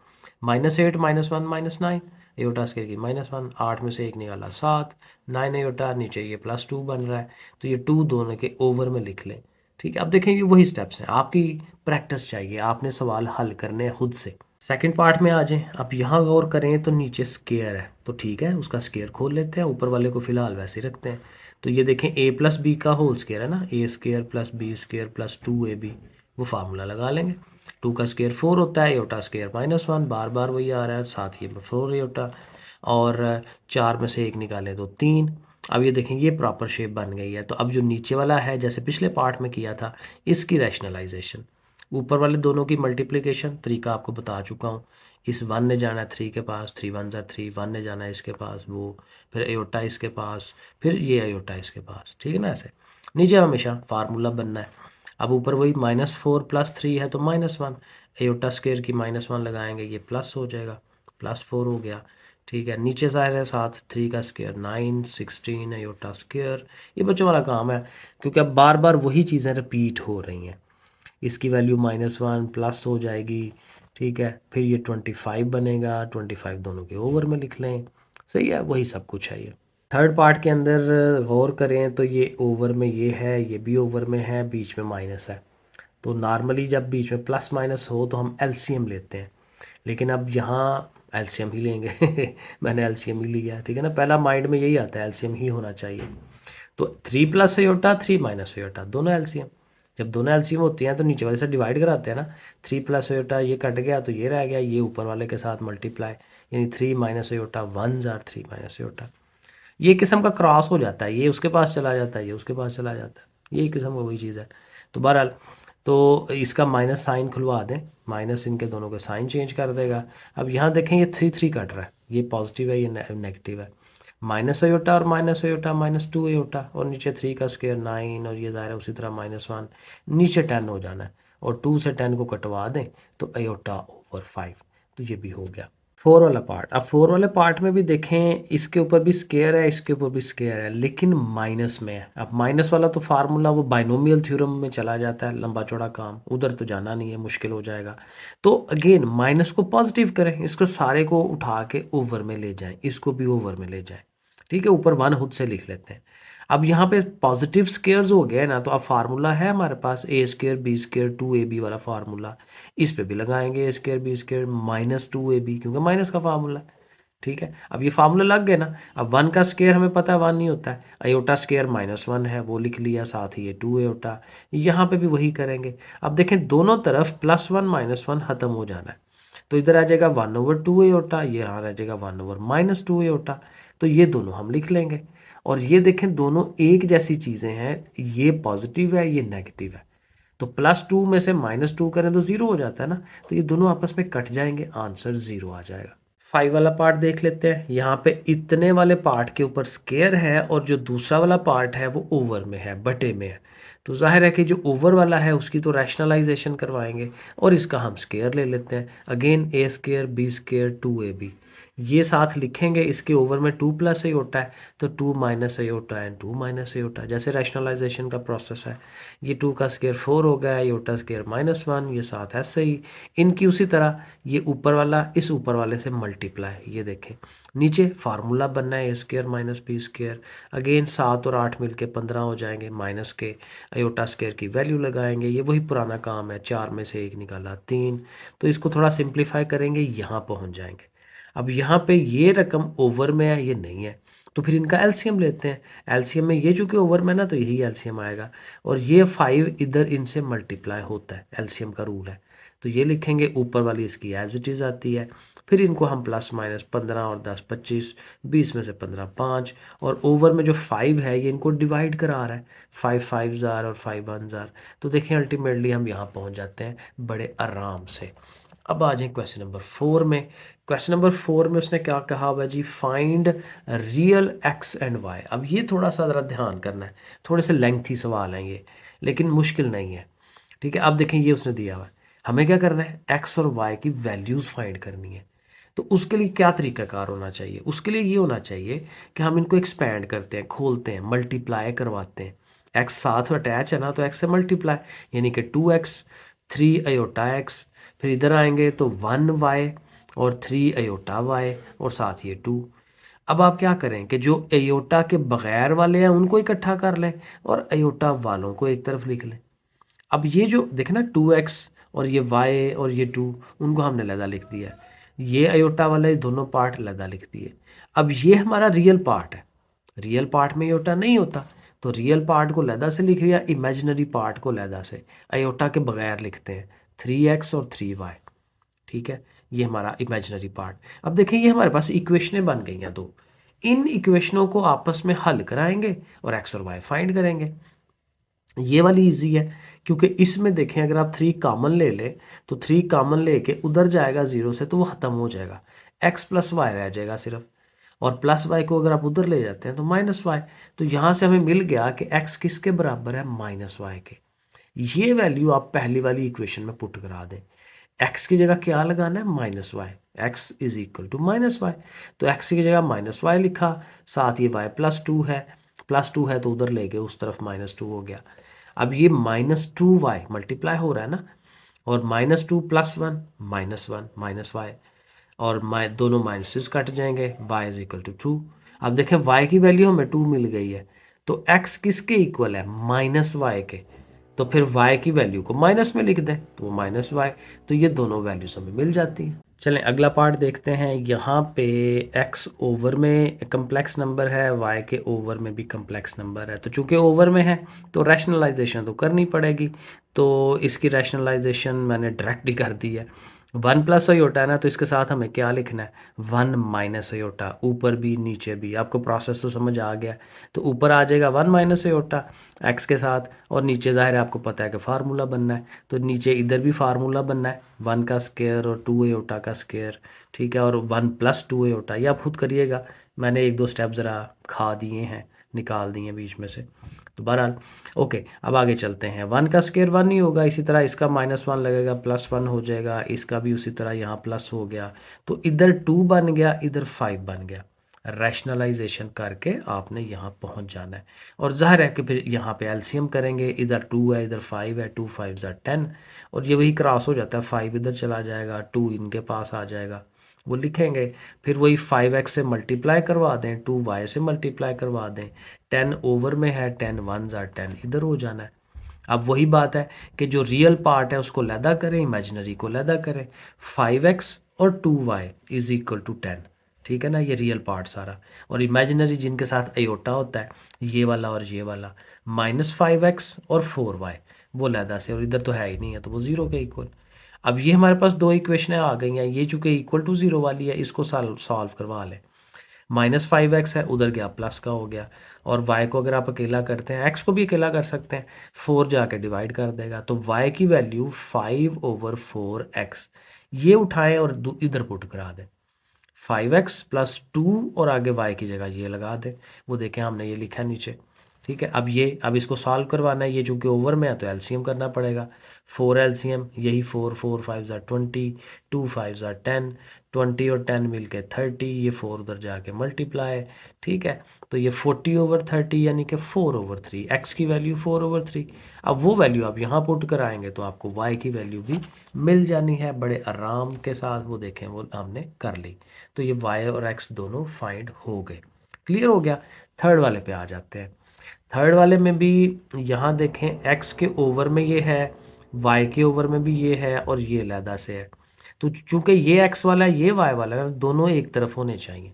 -8 -1 -9 अयोटा स्क्वायर की -1, 8 में से 1 निकाला 7, 9 अयोटा, नीचे ये +2 बन रहा है, तो ये 2 दोनों के ओवर में लिख लें। ठीक है, अब देखें ये वही स्टेप्स हैं, आपकी प्रैक्टिस चाहिए, आपने सवाल हल करने हैं खुद से। सेकंड पार्ट में आ जाएं। अब यहाँ गौर करें तो नीचे स्केयर है, तो ठीक है उसका स्केयर खोल लेते हैं, ऊपर वाले को फिलहाल वैसे ही रखते हैं। तो ये देखें a + b का होल स्केयर है ना, a² + b² + 2ab, वो फार्मूला लगा लेंगे। 2 का स्केयर 4 होता है, अयोटा स्केयर -1, बार बार वही आ रहा है, साथ ही 4 अयोटा, और 4 में से 1 निकालें तो 3। अब ये देखें ये प्रॉपर शेप बन गई है। तो अब जो नीचे वाला है, जैसे पिछले पार्ट में किया था, इसकी रैशनलाइजेशन, ऊपर वाले दोनों की मल्टीप्लिकेशन, तरीका आपको बता चुका हूँ। इस 1 ने जाना है 3 के पास, 3 1 ज़ा 3, 1 ने जाना है इसके पास, वो फिर अयोटा इसके पास, फिर ये अयोटा इसके पास, ठीक है ना। ऐसे नीचे हमेशा फार्मूला बनना है। अब ऊपर वही -4 + 3 है तो -1, अयोटा स्क्वायर की -1 लगाएंगे, ये प्लस हो जाएगा, +4 हो गया। ठीक है, नीचे साइड है साथ 3 का स्क्वायर 9, 16 अयोटा स्क्वायर। ये बच्चों वाला काम है, क्योंकि अब बार बार वही चीज़ें रिपीट हो रही हैं। इसकी वैल्यू -1 प्लस हो जाएगी। ठीक है, फिर ये 25 बनेगा, 25 दोनों के ओवर में लिख लें। सही है, वही सब कुछ है ये। थर्ड पार्ट के अंदर गौर करें तो ये ओवर में ये है, ये भी ओवर में है, बीच में माइनस है। तो नॉर्मली जब बीच में प्लस माइनस हो तो हम एलसीएम लेते हैं, लेकिन अब यहाँ एलसीएम ही लेंगे मैंने एलसीएम ही लिया, ठीक है ना। पहला माइंड में यही आता है, एलसीएम ही होना चाहिए। तो 3 + अयोटा, 3 - अयोटा, दोनों एलसीएम। जब दोनों एलसीएम होती हैं तो नीचे वाले से डिवाइड कराते हैं ना। 3 + अयोटा ये कट गया तो ये रह गया, ये ऊपर वाले के साथ मल्टीप्लाई, यानी 3 - अयोटा 1 ज़ार 3 - अयोटा। ये किस्म का क्रॉस हो जाता है, ये उसके पास चला जाता है, ये उसके पास चला जाता है, यही किस्म का वही चीज़ है। तो बहरहाल, तो इसका माइनस साइन खुलवा दें, माइनस इनके दोनों के साइन चेंज कर देगा। अब यहाँ देखें ये 3 3 कट रहा है, ये पॉजिटिव है, ये नेगेटिव है। माइनस अयोटा और माइनस अयोटा, -2 अयोटा, और नीचे 3 का स्क्वायर 9, और ये दायरा उसी तरह -1, नीचे 10 हो जाना है, और 2 से 10 को कटवा दें तो अयोटा ओवर 5। तो ये भी हो गया 4 वाला पार्ट। अब 4 वाले पार्ट में भी देखें, इसके ऊपर भी स्केयर है, इसके ऊपर भी स्केयर है, लेकिन माइनस में है। अब माइनस वाला तो फार्मूला वो बाइनोमियल थ्योरम में चला जाता है, लंबा चौड़ा काम, उधर तो जाना नहीं है, मुश्किल हो जाएगा। तो अगेन माइनस को पॉजिटिव करें, इसको सारे को उठा के ओवर में ले जाएं, इसको भी ओवर में ले जाएं। ठीक है, ऊपर 1 खुद से लिख लेते हैं। अब यहाँ पे पॉजिटिव स्केयर्स हो गए ना, तो अब फार्मूला है हमारे पास a² b² 2ab वाला फार्मूला, इस पे भी लगाएंगे a² b² -2ab, क्योंकि माइनस का फार्मूला है। ठीक है, अब ये फार्मूला लग गए ना। अब 1 का स्केयर हमें पता है 1 नहीं होता है, अयोटा स्केयर -1 है, वो लिख लिया, साथ ही ये 2 अयोटा। यहाँ पे भी वही करेंगे। अब देखें दोनों तरफ +1 -1 खत्म हो जाना है, तो इधर आ जाएगा 1/2 अयोटा, ये यहाँ रह जाएगा 1/-2 अयोटा। तो ये दोनों हम लिख लेंगे। और ये देखें दोनों एक जैसी चीज़ें हैं, ये पॉजिटिव है, ये नेगेटिव है, तो +2 में से -2 करें तो 0 हो जाता है ना। तो ये दोनों आपस में कट जाएंगे, आंसर 0 आ जाएगा। 5 वाला पार्ट देख लेते हैं। यहाँ पे इतने वाले पार्ट के ऊपर स्केयर है, और जो दूसरा वाला पार्ट है वो ओवर में है, बटे में है। तो जाहिर है कि जो ओवर वाला है उसकी तो रैशनलाइजेशन करवाएंगे, और इसका हम स्केयर ले लेते हैं। अगेन a² b² 2ab, ये साथ लिखेंगे, इसके ओवर में 2 + अयोटा है, तो 2 - अयोटा एंड 2 - अयोटा, जैसे रैशनलाइजेशन का प्रोसेस है। ये 2 का स्केयर 4 हो गया, अयोटा स्केयर -1, ये साथ ऐसे ही। इनकी उसी तरह ये ऊपर वाला इस ऊपर वाले से मल्टीप्लाई, ये देखें नीचे फार्मूला बनना है a² - b²। अगेन 7 और 8 मिलके 15 हो जाएंगे, माइनस के अयोटा स्केयर की वैल्यू लगाएंगे, ये वही पुराना काम है, 4 में से 1 निकाला 3। तो इसको थोड़ा सिंप्लीफाई करेंगे, यहाँ पहुँच जाएंगे। अब यहाँ पे ये रकम ओवर में है, ये नहीं है, तो फिर इनका एलसीएम लेते हैं। एलसीएम में ये चूंकि ओवर में ना, तो यही एलसीएम आएगा, और ये 5 इधर इनसे मल्टीप्लाई होता है, एलसीएम का रूल है। तो ये लिखेंगे, ऊपर वाली इसकी एज इट इज़ आती है, फिर इनको हम प्लस माइनस 15 और 10 25, 20 में से 15 5, और ओवर में जो 5 है ये इनको डिवाइड करा रहा है, 5 5 जार और 5 1 जार। तो देखें अल्टीमेटली हम यहाँ पहुँच जाते हैं बड़े आराम से। अब आ जाए क्वेश्चन नंबर 4 में। क्वेश्चन नंबर 4 में उसने क्या कहा हुआ है जी, find real x and y. अब ये थोड़ा सा ज़रा ध्यान करना है, थोड़े से लेंथी सवाल हैं ये, लेकिन मुश्किल नहीं है। ठीक है, अब देखें ये उसने दिया हुआ है, हमें क्या करना है, एक्स और वाई की वैल्यूज़ फाइंड करनी है। तो उसके लिए क्या तरीकाकार होना चाहिए, उसके लिए ये होना चाहिए कि हम इनको एक्सपैंड करते हैं, खोलते हैं, मल्टीप्लाई करवाते हैं। एक्स साथ अटैच है ना, तो एक्स से मल्टीप्लाई, यानी कि 2x, 3 अयोटा एक्स, फिर इधर आएंगे तो 1y और 3 अयोटा वाई और साथ ये 2। अब आप क्या करें कि जो अयोटा के बगैर वाले हैं उनको इकट्ठा कर लें और अयोटा वालों को एक तरफ लिख लें। अब ये जो देखे ना 2x और ये y और ये 2, उनको हमने लहदा लिख दिया है। ये अयोटा वाले दोनों पार्ट लहदा लिख दिए। अब ये हमारा रियल पार्ट है, रियल पार्ट में अयोटा नहीं होता, तो रियल पार्ट को लहदा से लिख लिया, इमेजिनरी पार्ट को लहदा से अयोटा के बगैर लिखते हैं, 3x और 3y। ठीक है, ये हमारा इमेजिनरी पार्ट। अब देखें ये हमारे पास इक्वेशनें बन गई हैं दो, इन इक्वेशनों को आपस में हल कराएंगे और एक्स और वाई फाइंड करेंगे। ये वाली इजी है, क्योंकि इसमें देखें अगर आप 3 कॉमन ले लें तो 3 कॉमन लेके उधर जाएगा 0 से तो वो ख़त्म हो जाएगा, एक्स प्लस वाई रह जाएगा सिर्फ, और प्लस वाई को अगर आप उधर ले जाते हैं तो माइनस वाई। तो यहाँ से हमें मिल गया कि एक्स किसके बराबर है, माइनस वाई के। ये वैल्यू आप पहली वाली इक्वेशन में पुट करा दें, एक्स की जगह क्या लगाना है, minus y, x is equal to minus y. तो एक्स की जगह माइनस वाई लिखा, साथ ये वाई प्लस टू है, प्लस टू है तो उधर ले गए उस तरफ माइनस टू हो गया। अब ये -2y मल्टीप्लाई हो रहा है ना, और -2 + 1 -1 माइनस वाई, और दोनों माइनसेस कट जाएंगे, y इज इक्वल टू 2। अब देखें y की वैल्यू हमें 2 मिल गई है, तो x किसके इक्वल है, -y के। तो फिर y की वैल्यू को माइनस में लिख दें तो वो -y, तो ये दोनों वैल्यूज हमें मिल जाती हैं। चलें अगला पार्ट देखते हैं। यहाँ पे x ओवर में कम्प्लेक्स नंबर है, y के ओवर में भी कम्प्लेक्स नंबर है, तो चूंकि ओवर में है तो रैशनलाइजेशन तो करनी पड़ेगी। तो इसकी रैशनलाइजेशन मैंने डायरेक्ट ही कर दी है। 1 प्लस अयोटा है ना, तो इसके साथ हमें क्या लिखना है, 1 माइनस अयोटा, ऊपर भी नीचे भी। आपको प्रोसेस तो समझ आ गया, तो ऊपर आ जाएगा 1 माइनस अयोटा एक्स के साथ, और नीचे ज़ाहिर है आपको पता है कि फार्मूला बनना है, तो नीचे इधर भी फार्मूला बनना है, 1 का स्क्वायर और 2 अयोटा का स्क्वायर। ठीक है, और 1 + 2 अयोटा, ये आप खुद करिएगा, मैंने एक दो स्टेप ज़रा खा दिए हैं, निकाल दिए हैं बीच में से। तो बहरहाल ओके, अब आगे चलते हैं। 1 का स्क्वायर 1 ही होगा, इसी तरह इसका -1 लगेगा, +1 हो जाएगा, इसका भी उसी तरह यहाँ प्लस हो गया, तो इधर 2 बन गया, इधर 5 बन गया। रैशनलाइजेशन करके आपने यहाँ पहुँच जाना है, और जाहिर है कि फिर यहाँ पे एलसीएम करेंगे, इधर 2 है, इधर 5 है, 2 5 ज़ा 10, और ये वही क्रॉस हो जाता है, 5 इधर चला जाएगा, 2 इनके पास आ जाएगा, वो लिखेंगे। फिर वही 5x से मल्टीप्लाई करवा दें, 2y से मल्टीप्लाई करवा दें, 10 ओवर में है, 10 1 ज़ा 10 इधर हो जाना है। अब वही बात है कि जो रियल पार्ट है उसको लैदा करें, इमेजिनरी को लैदा करें, 5x और 2y इज इक्वल टू 10। ठीक है ना, ये रियल पार्ट सारा, और इमेजिनरी जिनके साथ अयोटा होता है, ये वाला और ये वाला, -5x और 4y, वो लैदा से, और इधर तो है ही नहीं है तो वो 0 के इक्वल। अब ये हमारे पास दो इक्वेशनें आ गई हैं, ये चूंकि इक्वल टू 0 वाली है, इसको सॉल्व करवा लें। -5x है, उधर गया प्लस का हो गया, और y को अगर आप अकेला करते हैं, x को भी अकेला कर सकते हैं, 4 जाके डिवाइड कर देगा, तो y की वैल्यू 5/4x, ये उठाएं और इधर पुट करा दें, 5x + 2 और आगे y की जगह ये लगा दें, वो देखें हमने ये लिखा नीचे। ठीक है, अब इसको सॉल्व करवाना है, ये चूंकि ओवर में है तो एलसीएम करना पड़ेगा, 4 एलसीएम, यही 4 4 5 ज़ा 20, 2 5 ज़ा 10, 20 और 10 मिल के 30, ये 4 उधर जाके मल्टीप्लाई। ठीक है, तो ये 40/30 यानी कि 4/3, एक्स की वैल्यू 4/3। अब वो वैल्यू आप यहाँ पुट कराएंगे तो आपको वाई की वैल्यू भी मिल जानी है बड़े आराम के साथ, वो देखें वो हमने कर ली। तो ये वाई और एक्स दोनों फाइंड हो गए, क्लियर हो गया। थर्ड वाले पे आ जाते हैं। थर्ड वाले में भी यहाँ देखें, एक्स के ओवर में ये है, वाई के ओवर में भी ये है, और ये अलहदा से है। तो चूंकि ये एक्स वाला है, ये वाई वाला है, दोनों एक तरफ होने चाहिए।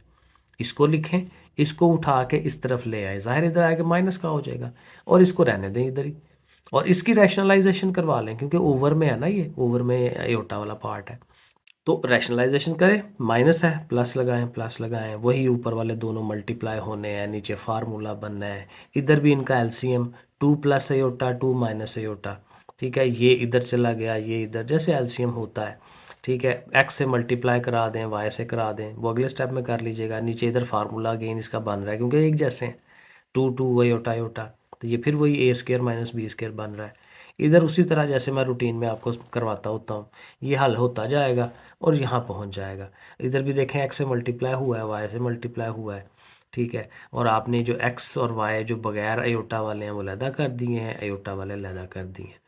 इसको लिखें, इसको उठा के इस तरफ ले आए, जाहिर इधर आएगा माइनस का हो जाएगा, और इसको रहने दें इधर ही, और इसकी रैशनलाइजेशन करवा लें, क्योंकि ओवर में है ना, ये ओवर में एयोटा वाला पार्ट है। तो रैशनलाइजेशन करें, माइनस है, प्लस लगाएं, वही ऊपर वाले दोनों मल्टीप्लाई होने हैं, नीचे फार्मूला बनना है। इधर भी इनका LCM 2 plus iota 2 minus iota, ठीक है, ये इधर चला गया, ये इधर, जैसे एलसीएम होता है, ठीक है। एक्स से मल्टीप्लाई करा दें, वाई से करा दें, वो अगले स्टेप में कर लीजिएगा। नीचे इधर फार्मूला अगेन इसका बन रहा है क्योंकि एक जैसे हैं, 2 अयोटा अयोटा, तो ये फिर वही ए स्केयर माइनस बी स्केयर बन रहा है। इधर उसी तरह जैसे मैं रूटीन में आपको करवाता होता हूँ, ये हल होता जाएगा और यहाँ पहुँच जाएगा। इधर भी देखें, एक्स से मल्टीप्लाई हुआ है, वाई से मल्टीप्लाई हुआ है, ठीक है। और आपने जो एक्स और वाई जो बगैर अयोटा वाले हैं वो लैदा कर दिए हैं, अयोटा वाले लैदा कर दिए हैं।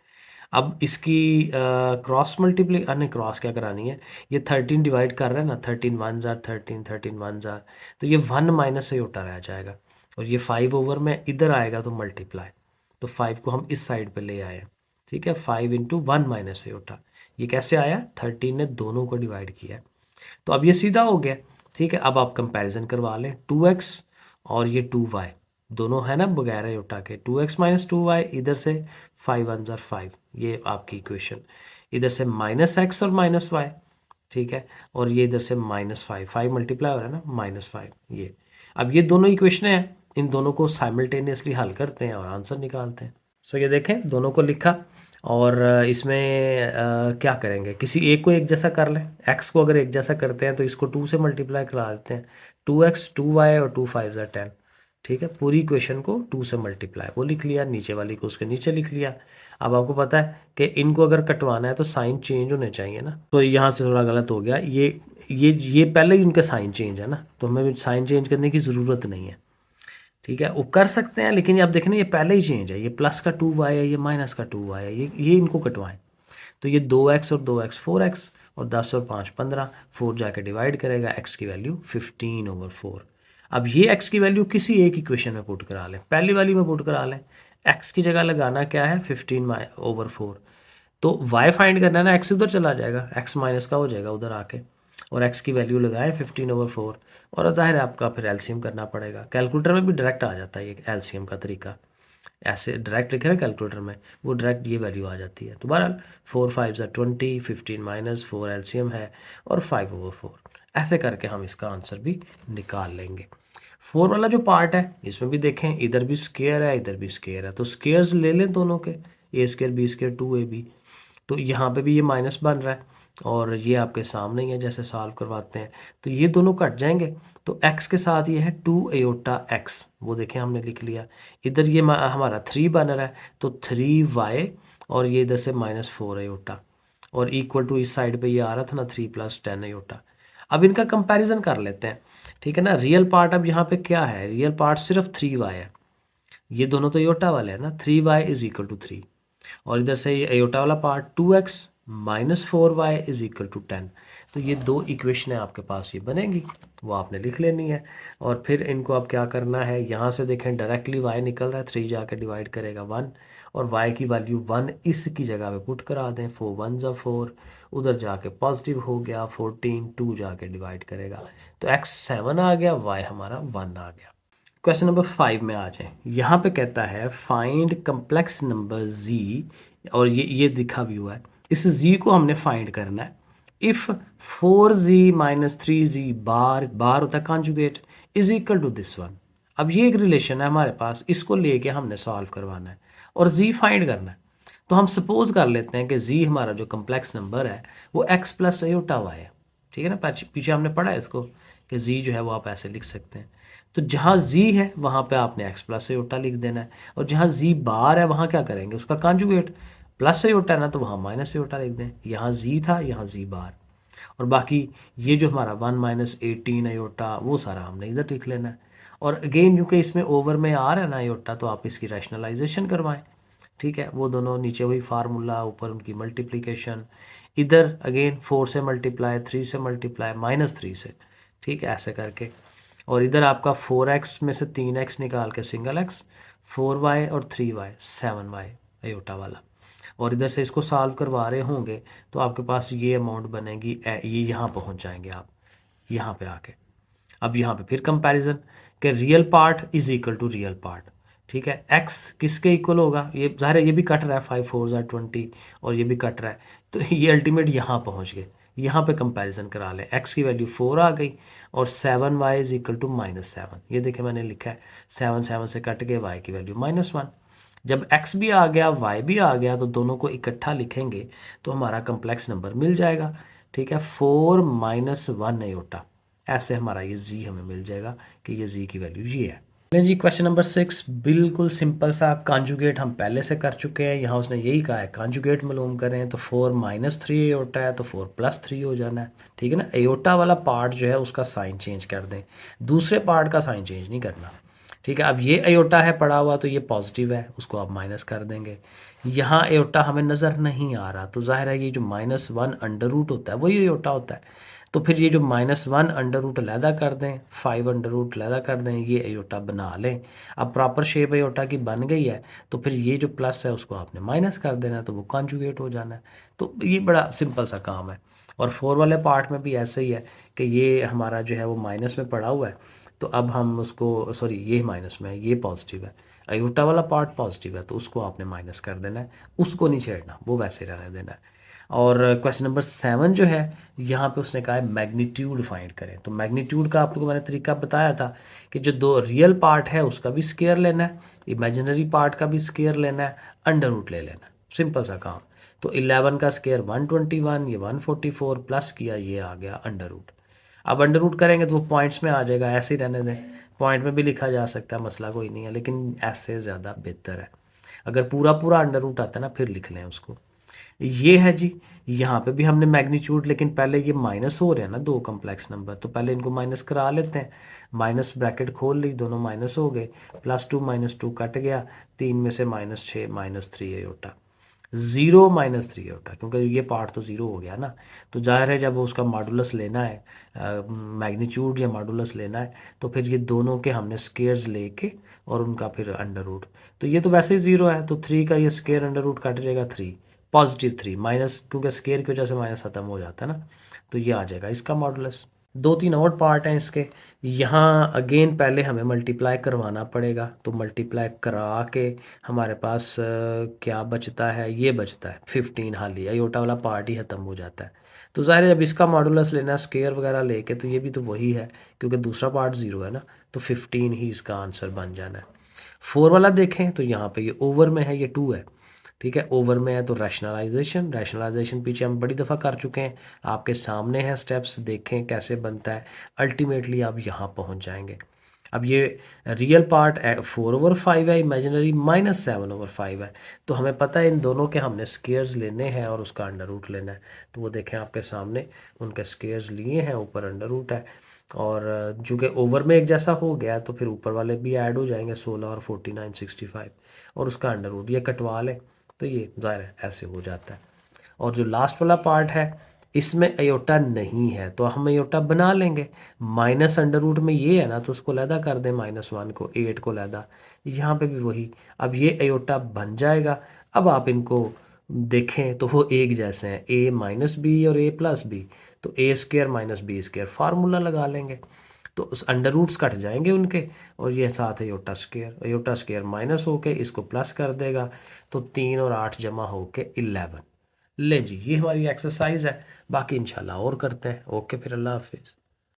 अब इसकी क्रॉस मल्टीप्ली, नहीं क्रॉस क्या करानी है, ये 13 डिवाइड कर रहा है ना, 13 वन जार 13, 13 वन जार, तो ये 1 माइनस अयोटा रह जाएगा। और ये 5 ओवर में इधर आएगा तो मल्टीप्लाई, तो 5 को हम इस साइड पे ले आए, ठीक है। 5 इंटू 1 माइनस अयोटा, ये कैसे आया, 13 ने दोनों को डिवाइड किया है, तो अब ये सीधा हो गया, ठीक है। अब आप कंपैरिजन करवा लें, 2x और ये 2y, दोनों है ना बगैर अयोटा के, 2x माइनस 2y, इधर से 5 वन ज़ार 5, ये आपकी इक्वेशन। इधर से माइनस एक्स और माइनस वाई, ठीक है। और ये इधर से -5, 5 मल्टीप्लाई हो रहा है ना, -5 ये। अब ये दोनों इक्वेशन हैं, इन दोनों को साइमल्टेनियसली हल करते हैं और आंसर निकालते हैं। सो ये देखें, दोनों को लिखा, और इसमें क्या करेंगे, किसी एक को एक जैसा कर लें। एक्स को अगर एक जैसा करते हैं तो इसको 2 से मल्टीप्लाई करा देते हैं, 2x 2y और 2 5 ज़ा 10, ठीक है। पूरी इक्वेशन को 2 से मल्टीप्लाई, वो लिख लिया, नीचे वाली को उसके नीचे लिख लिया। अब आपको पता है कि इनको अगर कटवाना है तो साइन चेंज होने चाहिए ना, तो यहाँ से थोड़ा गलत हो गया, ये पहले ही उनका साइन चेंज है ना, तो हमें साइन चेंज करने की ज़रूरत नहीं है, ठीक है। वो कर सकते हैं, लेकिन आप देखें ना, ये पहले ही चेंज है, ये प्लस का 2y है, ये माइनस का 2y है, ये इनको कटवाएं, तो ये 2x और 2x 4x, और 10 और 5 15, 4 जाके डिवाइड करेगा, x की वैल्यू 15/4। अब ये x की वैल्यू किसी एक इक्वेशन में पुट करा लें, पहली वाली में पुट करा लें। x की जगह लगाना क्या है, 15/4, तो y फाइंड करना है ना, x उधर चला जाएगा, x माइनस का हो जाएगा उधर आके, और x की वैल्यू लगाए 15/4, और जाहिर है आपका फिर एलसीएम करना पड़ेगा। कैलकुलेटर में भी डायरेक्ट आ जाता है ये एलसीएम का तरीका, ऐसे डायरेक्ट लिखे ना कैलकुलेटर में, वो डायरेक्ट ये वैल्यू आ जाती है। तो बहरहाल 4 5 ज़ा 20, 15 माइनस 4 एलसीएम है, और 5/4, ऐसे करके हम इसका आंसर भी निकाल लेंगे। 4 वाला जो पार्ट है इसमें भी देखें, इधर भी स्केयर है, इधर भी स्केयर है, तो स्केयर्स ले लें दोनों के, ए स्केयर बी स्केयर 2ab, तो यहाँ पे भी ये माइनस बन रहा है, और ये आपके सामने ही है जैसे सॉल्व करवाते हैं, तो ये दोनों कट जाएंगे, तो x के साथ ये है 2 अयोटा x, वो देखें हमने लिख लिया। इधर ये हमारा 3 बन रहा है, तो 3y, और ये इधर से -4 अयोटा, और इक्वल टू इस साइड पे ये आ रहा था ना 3 + 10 अयोटा। अब इनका कंपैरिजन कर लेते हैं, ठीक है ना। रियल पार्ट अब यहाँ पे क्या है, रियल पार्ट सिर्फ 3y है, ये दोनों तो अयोटा वाले हैं ना, 3y = 3, और इधर से ये अयोटा वाला पार्ट 2x माइनस 4y = 10। तो ये दो इक्वेशन आपके पास ये बनेगी, वो आपने लिख लेनी है। और फिर इनको अब क्या करना है, यहाँ से देखें डायरेक्टली y निकल रहा है, 3 जाके डिवाइड करेगा 1, और y की वैल्यू 1 इसकी जगह पे पुट करा दें, 4 1 ज़ा 4, उधर जाके पॉजिटिव हो गया 14, 2 जाके डिवाइड करेगा, तो x 7 आ गया, y हमारा 1 आ गया। क्वेश्चन नंबर 5 में आ जाए, यहाँ पे कहता है फाइंड कम्प्लेक्स नंबर z, और ये दिखा भी हुआ है, इस z को हमने फाइंड करना है। इफ़ 4z - 3z बार बार होता है conjugate is equal to this one. अब ये एक रिलेशन है हमारे पास, इसको लेके हमने सॉल्व करवाना है और z फाइंड करना है। तो हम सपोज कर लेते हैं कि z हमारा जो कम्प्लेक्स नंबर है वो x + अयोटा y है, ठीक है ना। पीछे हमने पढ़ा है इसको कि z जो है वो आप ऐसे लिख सकते हैं। तो जहाँ z है वहाँ पे आपने x + अयोटा लिख देना है, और जहाँ z बार है वहाँ क्या करेंगे, उसका कॉन्जुगेट, प्लस अयोटा है ना तो वहाँ माइनस अयोटा लिख दें। यहाँ z था, यहाँ z बार, और बाकी ये जो हमारा 1 - 18 अयोटा वो सारा हमने इधर लिख लेना है। और अगेन क्योंकि इसमें ओवर में आ रहा है ना अयोटा, तो आप इसकी रैशनलाइजेशन करवाएं, ठीक है। वो दोनों नीचे वही फार्मूला, ऊपर उनकी मल्टीप्लिकेशन, इधर अगेन 4 से मल्टीप्लाई, 3 से मल्टीप्लाई, -3 से, ठीक है, ऐसे करके। और इधर आपका 4x में से 3x निकाल के सिंगल x, 4y और 3y 7y अयोटा वाला, और इधर से इसको सॉल्व करवा रहे होंगे तो आपके पास ये अमाउंट बनेगी, ये यहाँ पहुँच जाएंगे आप यहाँ पे आके। अब यहाँ पे फिर कंपैरिजन कि real part is equal to real part, ठीक है। x किसके इक्वल होगा, ये ज़ाहिर है ये भी कट रहा है, 5 4 ज़ा 20, और ये भी कट रहा है, तो ये अल्टीमेट यहाँ पहुँच गए, यहाँ पे कंपैरिजन करा लें। x की वैल्यू 4 आ गई और 7y इज इक्वल टू -7। ये देखें मैंने लिखा है 7 7 से कट के y की वैल्यू -1। जब x भी आ गया y भी आ गया तो दोनों को इकट्ठा लिखेंगे तो हमारा कम्प्लेक्स नंबर मिल जाएगा। ठीक है, 4 -1 आयोटा, ऐसे हमारा ये z हमें मिल जाएगा कि ये z की वैल्यू ये है। चलिए जी, क्वेश्चन नंबर 6 बिल्कुल सिंपल सा। कॉन्जुगेट हम पहले से कर चुके हैं, यहाँ उसने यही कहा है कॉन्जुगेट मालूम करें, तो 4 -3 एयोटा है तो 4 +3 हो जाना है। ठीक है ना, एयोटा वाला पार्ट जो है उसका साइन चेंज कर दें, दूसरे पार्ट का साइन चेंज नहीं करना। ठीक है, अब ये एयोटा है पड़ा हुआ तो ये पॉजिटिव है, उसको आप माइनस कर देंगे। यहाँ एयोटा हमें नज़र नहीं आ रहा तो जाहिर है ये जो -1 अंडर रूट होता है वही एयोटा होता है। तो फिर ये जो -1 अंडर रूट अलहदा कर दें, 5 अंडर रूट अलहदा कर दें, ये एयोटा बना लें। अब प्रॉपर शेप एयोटा की बन गई है तो फिर ये जो प्लस है उसको आपने माइनस कर देना है तो वो कॉन्जुगेट हो जाना है। तो ये बड़ा सिंपल सा काम है। और 4 वाले पार्ट में भी ऐसे ही है कि ये हमारा जो है वो माइनस में पड़ा हुआ है, तो अब हम उसको, सॉरी ये माइनस में है, ये पॉजिटिव है, अयोटा वाला पार्ट पॉजिटिव है तो उसको आपने माइनस कर देना है, उसको नहीं छेड़ना, वो वैसे रहने देना है। और क्वेश्चन नंबर 7 जो है, यहाँ पे उसने कहा है मैग्नीट्यूड फाइंड करें। तो मैग्नीट्यूड का आप लोगों को मैंने तरीका बताया था कि जो दो रियल पार्ट है उसका भी स्केयर लेना है, इमेजिनरी पार्ट का भी स्केयर लेना है, अंडर रूट ले लेना है, सिंपल सा काम। तो 11 का स्केयर 121, ये 144 प्लस किया, ये आ गया अंडर रूट। अब अंडर रूट करेंगे तो वो पॉइंट्स में आ जाएगा, ऐसे ही रहने दें, पॉइंट में भी लिखा जा सकता है, मसला कोई नहीं है, लेकिन ऐसे ज़्यादा बेहतर है। अगर पूरा पूरा अंडर रूट आता है ना फिर लिख लें उसको। ये है जी, यहाँ पे भी हमने मैग्नीट्यूड, लेकिन पहले ये माइनस हो रहे हैं ना दो कम्प्लेक्स नंबर, तो पहले इनको माइनस करा लेते हैं। माइनस ब्रैकेट खोल ली, दोनों माइनस हो गए, +2 -2 कट गया, 3 में से -6 -3 आयोटा, 0 -3 आयोटा, क्योंकि ये पार्ट तो 0 हो गया ना। तो जाहिर है जब उसका मॉडुलस लेना है, मैग्नीट्यूड या मॉडुलस लेना है, तो फिर ये दोनों के हमने स्केयर्स लेके और उनका फिर अंडर रूट। तो ये तो वैसे ही 0 है तो 3 का ये स्केयर अंडर रूट कट जाएगा 3, +3 माइनस, क्योंकि स्केयर की वजह से माइनस खत्म हो जाता है ना, तो ये आ जाएगा इसका मॉडुलस। दो तीन और पार्ट हैं इसके। यहाँ अगेन पहले हमें मल्टीप्लाई करवाना पड़ेगा, तो मल्टीप्लाई करा के हमारे पास क्या बचता है, ये बचता है 15, हाल ही आयोटा वाला पार्ट ही ख़त्म हो जाता है। तो ज़ाहिर है जब इसका मॉडुलस लेना है स्केयर वगैरह लेके, तो ये भी तो वही है क्योंकि दूसरा पार्ट 0 है ना, तो 15 ही इसका आंसर बन जाना है। 4 वाला देखें तो यहाँ पे ये ओवर में है, ये 2 है। ठीक है, ओवर में है तो रैशनलाइजेशन, रैशनलाइजेशन पीछे हम बड़ी दफ़ा कर चुके हैं, आपके सामने हैं स्टेप्स, देखें कैसे बनता है, अल्टीमेटली आप यहाँ पहुँच जाएंगे। अब ये रियल पार्ट 4/5 है, इमेजिनरी -7/5 है, तो हमें पता है इन दोनों के हमने स्केयर्स लेने हैं और उसका अंडर रूट लेना है। तो वो देखें आपके सामने उनके स्केयर्स लिए हैं, ऊपर अंडर रूट है, और चूँकि ओवर में एक जैसा हो गया तो फिर ऊपर वाले भी ऐड हो जाएंगे, 16 और 49 65, और उसका अंडर रूट ये कटवा लें, तो ये ज़ाहिर है ऐसे हो जाता है। और जो लास्ट वाला पार्ट है इसमें अयोटा नहीं है तो हम अयोटा बना लेंगे, माइनस अंडर रूट में ये है ना तो उसको लैदा कर दें, -1 को 8 को लैदा, यहाँ पे भी वही। अब ये अयोटा बन जाएगा। अब आप इनको देखें तो वो एक जैसे हैं, a-b और a+b, तो a² - b² फार्मूला लगा लेंगे, तो उस अंडर रूट्स कट जाएंगे उनके, और ये साथ अयोटा स्क्वायर माइनस होके इसको प्लस कर देगा, तो 3 और 8 जमा होके 11। ले जी, ये हमारी एक्सरसाइज है, बाकी इंशाल्लाह और करते हैं। ओके, फिर अल्लाह हाफिज़।